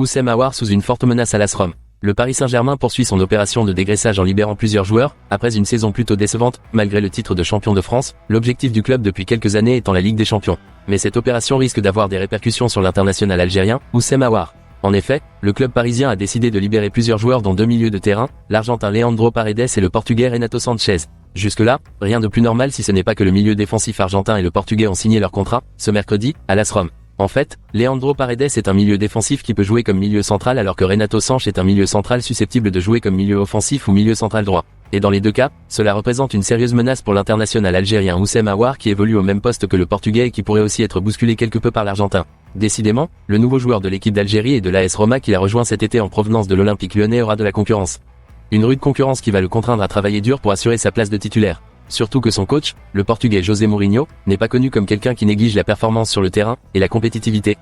Oussem Aouar sous une forte menace à l'AS Rome. Le Paris Saint-Germain poursuit son opération de dégraissage en libérant plusieurs joueurs, après une saison plutôt décevante, malgré le titre de champion de France, l'objectif du club depuis quelques années étant la Ligue des Champions. Mais cette opération risque d'avoir des répercussions sur l'international algérien, Oussem Aouar. En effet, le club parisien a décidé de libérer plusieurs joueurs dont deux milieux de terrain, l'Argentin Leandro Paredes et le Portugais Renato Sanchez. Jusque-là, rien de plus normal si ce n'est pas que le milieu défensif argentin et le Portugais ont signé leur contrat, ce mercredi, à l'AS Rome. En fait, Leandro Paredes est un milieu défensif qui peut jouer comme milieu central alors que Renato Sanchez est un milieu central susceptible de jouer comme milieu offensif ou milieu central droit. Et dans les deux cas, cela représente une sérieuse menace pour l'international algérien Oussem Aouar qui évolue au même poste que le Portugais et qui pourrait aussi être bousculé quelque peu par l'Argentin. Décidément, le nouveau joueur de l'équipe d'Algérie et de l'AS Roma qui l'a rejoint cet été en provenance de l'Olympique Lyonnais aura de la concurrence. Une rude concurrence qui va le contraindre à travailler dur pour assurer sa place de titulaire. Surtout que son coach, le Portugais José Mourinho, n'est pas connu comme quelqu'un qui néglige la performance sur le terrain et la compétitivité.